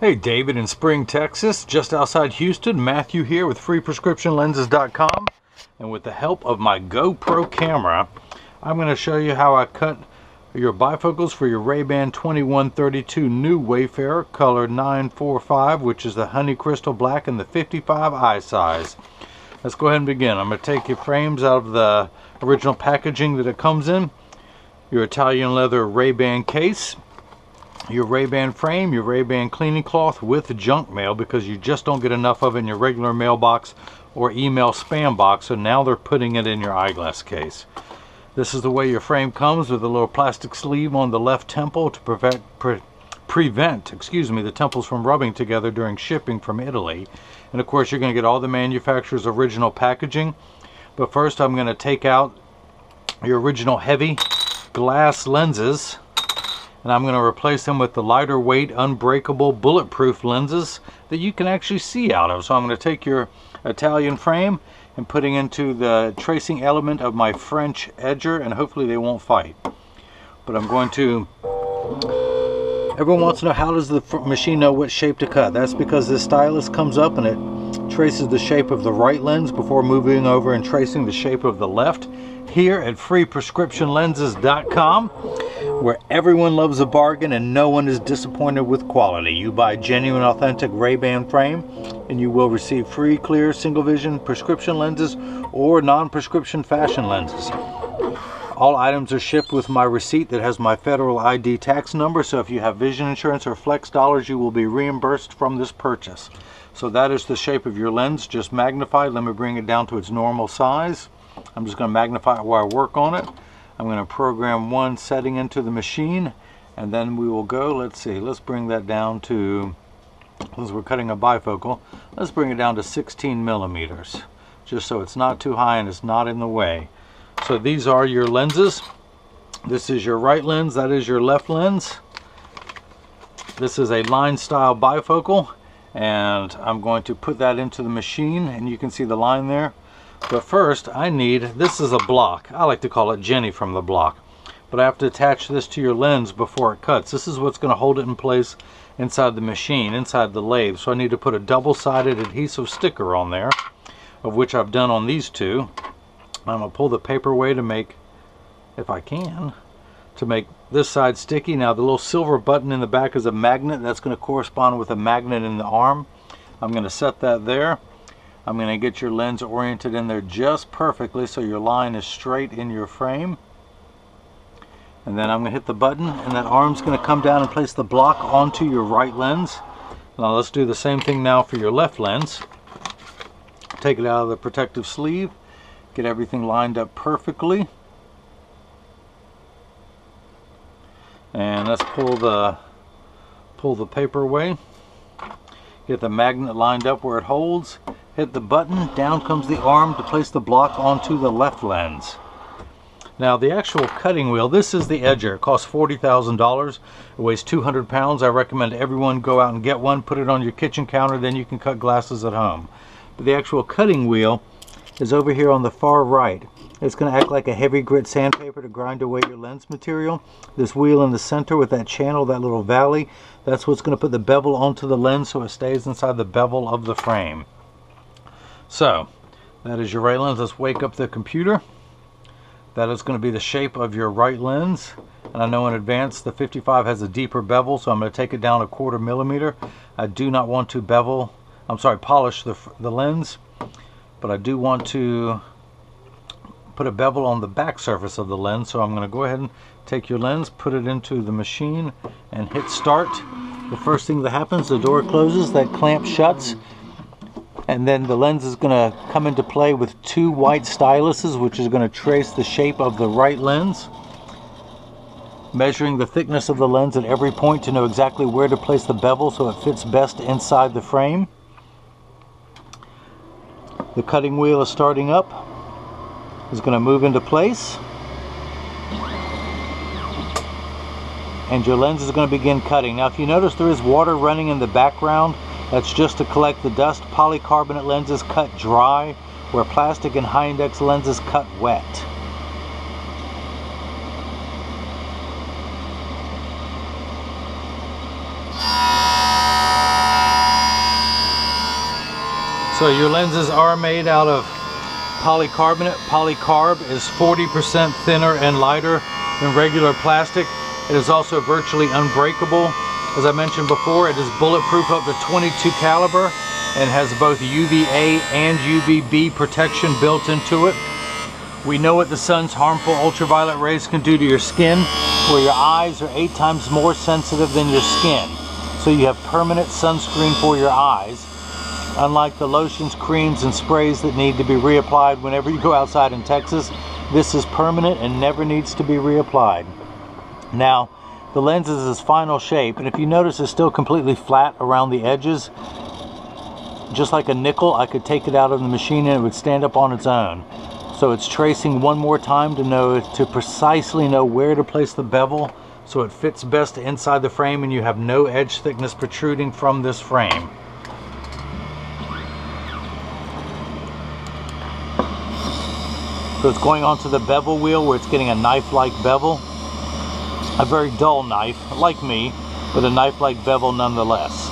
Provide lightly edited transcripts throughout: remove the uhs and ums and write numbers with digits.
Hey, David in Spring, Texas, just outside Houston. Matthew here with freeprescriptionlenses.com, and with the help of my GoPro camera, I'm going to show you how I cut your bifocals for your RayBan 2132 new Wayfarer color 945, which is the honey crystal black and the 55 eye size. Let's go ahead and begin. I'm going to take your frames out of the original packaging that it comes in, your Italian leather RayBan case, your RayBan frame, your RayBan cleaning cloth with junk mail, because you just don't get enough of it in your regular mailbox or email spam box, so now they're putting it in your eyeglass case. This is the way your frame comes, with a little plastic sleeve on the left temple to prevent the temples from rubbing together during shipping from Italy. And of course you're going to get all the manufacturer's original packaging. But first I'm going to take out your original heavy glass lenses, and I'm going to replace them with the lighter weight, unbreakable, bulletproof lenses that you can actually see out of. So I'm going to take your Italian frame and putting into the tracing element of my French edger, and hopefully they won't fight. But I'm going to... Everyone wants to know, how does the machine know what shape to cut? That's because this stylus comes up and it traces the shape of the right lens before moving over and tracing the shape of the left. Here at freeprescriptionlenses.com, where everyone loves a bargain and no one is disappointed with quality. You buy genuine, authentic RayBan frame and you will receive free, clear, single vision prescription lenses or non-prescription fashion lenses. All items are shipped with my receipt that has my federal ID tax number, so if you have vision insurance or flex dollars, you will be reimbursed from this purchase. So that is the shape of your lens, just magnified. Let me bring it down to its normal size. I'm just going to magnify it while I work on it. I'm going to program one setting into the machine, and then we will go, let's bring that down to, since we're cutting a bifocal, let's bring it down to 16 millimeters, just so it's not too high and it's not in the way. So these are your lenses. This is your right lens, that is your left lens. This is a line style bifocal, and I'm going to put that into the machine, and you can see the line there. But first I need, this is a block. I like to call it Jenny from the block. But I have to attach this to your lens before it cuts. This is what's going to hold it in place inside the machine, inside the lathe. So I need to put a double-sided adhesive sticker on there, of which I've done on these two. I'm going to pull the paper away to make, if I can, to make this side sticky. Now the little silver button in the back is a magnet. That's going to correspond with a magnet in the arm. I'm going to set that there. I'm going to get your lens oriented in there just perfectly so your line is straight in your frame. And then I'm going to hit the button, and that arm's going to come down and place the block onto your right lens. Now let's do the same thing now for your left lens. Take it out of the protective sleeve. Get everything lined up perfectly. And let's pull the paper away. Get the magnet lined up where it holds. Hit the button, down comes the arm to place the block onto the left lens. Now the actual cutting wheel, this is the edger. It costs $40,000. It weighs 200 pounds. I recommend everyone go out and get one, put it on your kitchen counter, then you can cut glasses at home. But the actual cutting wheel is over here on the far right. It's going to act like a heavy grit sandpaper to grind away your lens material. This wheel in the center with that channel, that little valley, that's what's going to put the bevel onto the lens so it stays inside the bevel of the frame. So that is your right lens. Let's wake up the computer. That is going to be the shape of your right lens, and I know in advance the 55 has a deeper bevel, so I'm going to take it down a 1/4 millimeter. I do not want to polish the lens, but I do want to put a bevel on the back surface of the lens. So I'm going to go ahead and take your lens, put it into the machine, and hit start. The first thing that happens, the door closes, that clamp shuts, and then the lens is going to come into play with two white styluses, which is going to trace the shape of the right lens, measuring the thickness of the lens at every point to know exactly where to place the bevel so it fits best inside the frame. The cutting wheel is starting up. It's going to move into place, and your lens is going to begin cutting. Now if you notice, there is water running in the background. That's just to collect the dust. Polycarbonate lenses cut dry, where plastic and high index lenses cut wet. So your lenses are made out of polycarbonate. Polycarb is 40% thinner and lighter than regular plastic. It is also virtually unbreakable. As I mentioned before, it is bulletproof up to .22 caliber and has both UVA and UVB protection built into it. We know what the sun's harmful ultraviolet rays can do to your skin, where your eyes are 8 times more sensitive than your skin. So you have permanent sunscreen for your eyes, unlike the lotions, creams, and sprays that need to be reapplied whenever you go outside in Texas. This is permanent and never needs to be reapplied. Now, the lens is its final shape, and if you notice, it's still completely flat around the edges. Just like a nickel, I could take it out of the machine and it would stand up on its own. So it's tracing one more time to precisely know where to place the bevel so it fits best inside the frame and you have no edge thickness protruding from this frame. So it's going onto the bevel wheel where it's getting a knife-like bevel. A very dull knife, like me, but a knife-like bevel nonetheless.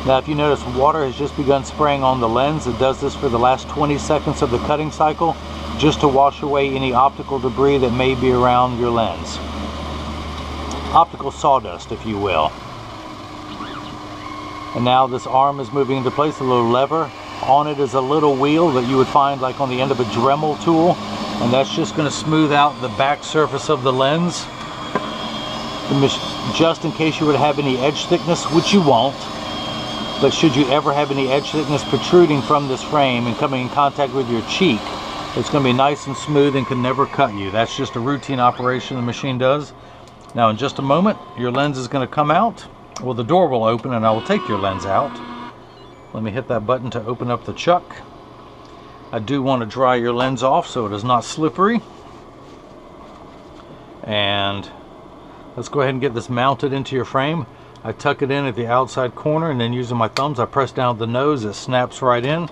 Now if you notice, water has just begun spraying on the lens. It does this for the last 20 seconds of the cutting cycle, just to wash away any optical debris that may be around your lens. Optical sawdust, if you will. And now this arm is moving into place, a little lever. On it is a little wheel that you would find like on the end of a Dremel tool, and that's just going to smooth out the back surface of the lens, just in case you would have any edge thickness, which you won't. But should you ever have any edge thickness protruding from this frame and coming in contact with your cheek, it's going to be nice and smooth and can never cut you. That's just a routine operation the machine does. Now in just a moment, your lens is going to come out. Well, the door will open and I will take your lens out. Let me hit that button to open up the chuck. I do want to dry your lens off so it is not slippery. And let's go ahead and get this mounted into your frame. I tuck it in at the outside corner, and then using my thumbs I press down the nose. It snaps right in.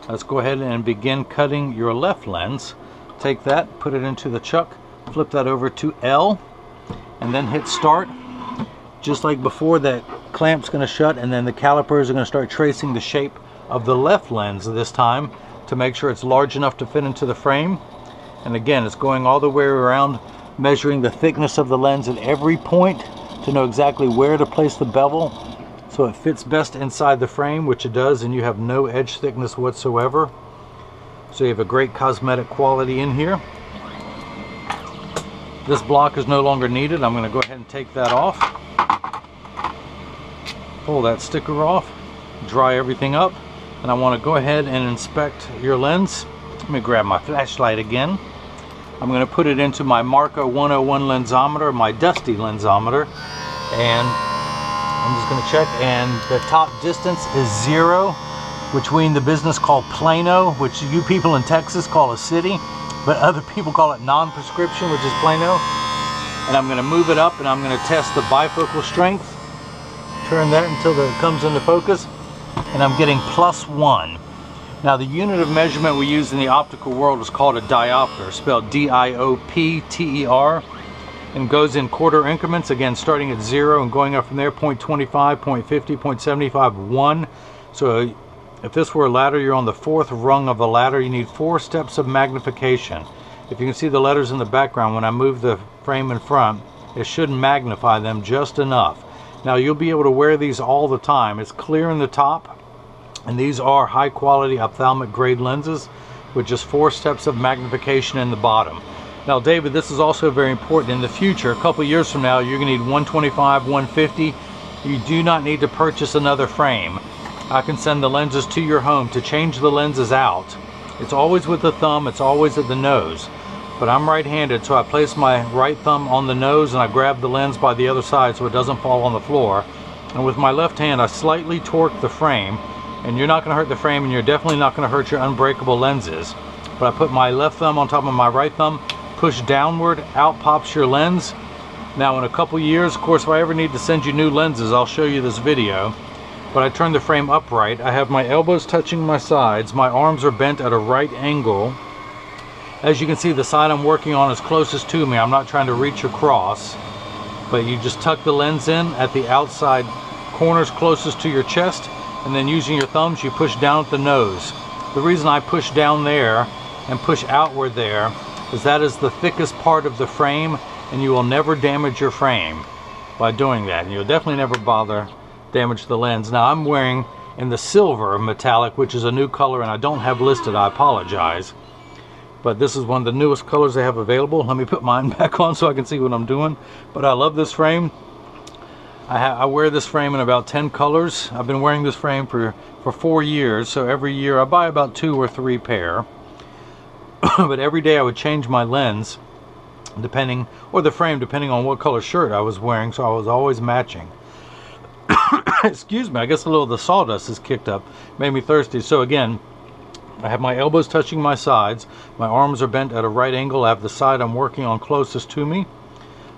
Let's go ahead and begin cutting your left lens. Take that, put it into the chuck, flip that over to L, and then hit start. Just like before, that clamp's going to shut, and then the calipers are going to start tracing the shape of the left lens this time to make sure it's large enough to fit into the frame. And again, it's going all the way around, measuring the thickness of the lens at every point to know exactly where to place the bevel so it fits best inside the frame, which it does, and you have no edge thickness whatsoever. So you have a great cosmetic quality in here. This block is no longer needed. I'm going to go ahead and take that off. Pull that sticker off, dry everything up, and I want to go ahead and inspect your lens. Let me grab my flashlight again. I'm going to put it into my Marco 101 lensometer, my dusty lensometer, and I'm just going to check, and the top distance is 0 between the business called Plano, which you people in Texas call a city, but other people call it non-prescription, which is Plano. And I'm going to move it up and I'm going to test the bifocal strength. Turn that until it comes into focus, and I'm getting +1. Now the unit of measurement we use in the optical world is called a diopter, spelled D-I-O-P-T-E-R, and goes in quarter increments, again starting at 0 and going up from there, 0.25, 0.50, 0.75, 1. So if this were a ladder, you're on the 4th rung of a ladder. You need 4 steps of magnification. If you can see the letters in the background, when I move the frame in front, it should magnify them just enough. Now you'll be able to wear these all the time. It's clear in the top, and these are high quality ophthalmic grade lenses with just 4 steps of magnification in the bottom. Now David, this is also very important in the future. A couple years from now, you're going to need 125, 150. You do not need to purchase another frame. I can send the lenses to your home to change the lenses out. It's always with the thumb, it's always at the nose. But I'm right-handed, so I place my right thumb on the nose and I grab the lens by the other side so it doesn't fall on the floor. And with my left hand, I slightly torque the frame. And you're not going to hurt the frame, and you're definitely not going to hurt your unbreakable lenses. But I put my left thumb on top of my right thumb, push downward, out pops your lens. Now in a couple years, of course, if I ever need to send you new lenses, I'll show you this video. but I turn the frame upright. I have my elbows touching my sides. My arms are bent at a right angle. As you can see, the side I'm working on is closest to me. I'm not trying to reach across, but you just tuck the lens in at the outside corners closest to your chest, and then using your thumbs, you push down at the nose. The reason I push down there and push outward there is that is the thickest part of the frame, and you will never damage your frame by doing that. And you'll definitely never damage the lens. Now I'm wearing in the silver metallic, which is a new color and I don't have listed, I apologize. But this is one of the newest colors they have available. Let me put mine back on so I can see what I'm doing. But I love this frame. I wear this frame in about 10 colors. I've been wearing this frame for 4 years, so every year I buy about 2 or 3 pair. But every day I would change my lens, or the frame, depending on what color shirt I was wearing, so I was always matching. Excuse me, I guess a little of the sawdust is kicked up, made me thirsty. So again, I have my elbows touching my sides, my arms are bent at a right angle, I have the side I'm working on closest to me.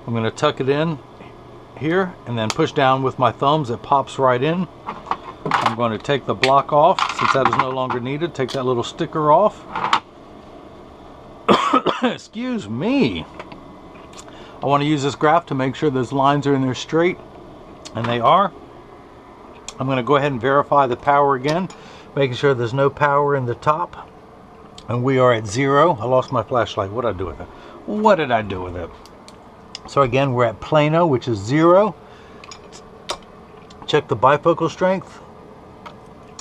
I'm going to tuck it in here and then push down with my thumbs. It pops right in. I'm going to take the block off since that is no longer needed. Take that little sticker off. Excuse me. I want to use this graph to make sure those lines are in there straight, and they are. I'm going to go ahead and verify the power again, making sure there's no power in the top, and we are at 0. I lost my flashlight. What did I do with it? What did I do with it? So again, we're at plano, which is 0. Check the bifocal strength,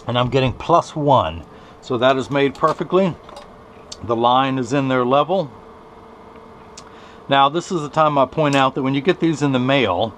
and I'm getting +1. So that is made perfectly. The line is in there level. Now this is the time I point out that when you get these in the mail,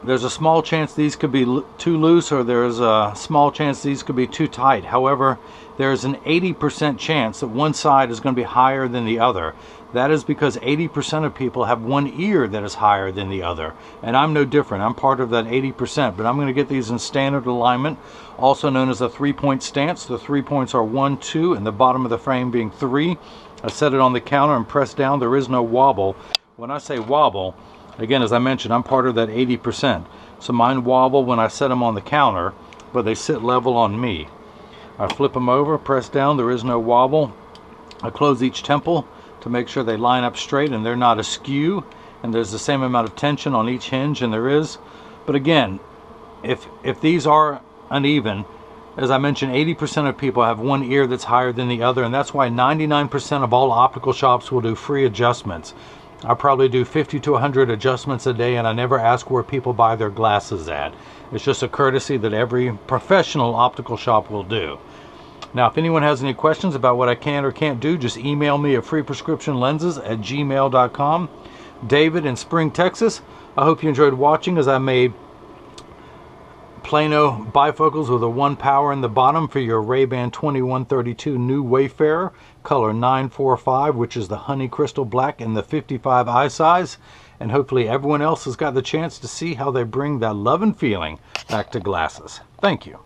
there's a small chance these could be too loose, or there's a small chance these could be too tight. However, there's an 80% chance that one side is going to be higher than the other. That is because 80% of people have one ear that is higher than the other. And I'm no different. I'm part of that 80%. But I'm going to get these in standard alignment, also known as a 3-point stance. The 3 points are 1, 2, and the bottom of the frame being 3. I set it on the counter and press down. There is no wobble. When I say wobble, again, as I mentioned, I'm part of that 80%. So mine wobble when I set them on the counter, but they sit level on me. I flip them over, press down, there is no wobble. I close each temple to make sure they line up straight and they're not askew, and there's the same amount of tension on each hinge, and there is. But again, if these are uneven, as I mentioned, 80% of people have one ear that's higher than the other, and that's why 99% of all optical shops will do free adjustments. I probably do 50 to 100 adjustments a day, and I never ask where people buy their glasses at. It's just a courtesy that every professional optical shop will do. Now, if anyone has any questions about what I can or can't do, just email me at freeprescriptionlenses@gmail.com. David in Spring, Texas. I hope you enjoyed watching as I made plano bifocals with a 1 power in the bottom for your RayBan 2132 new Wayfarer, color 945, which is the honey crystal black in the 55 eye size. And hopefully everyone else has got the chance to see how they bring that love and feeling back to glasses. Thank you.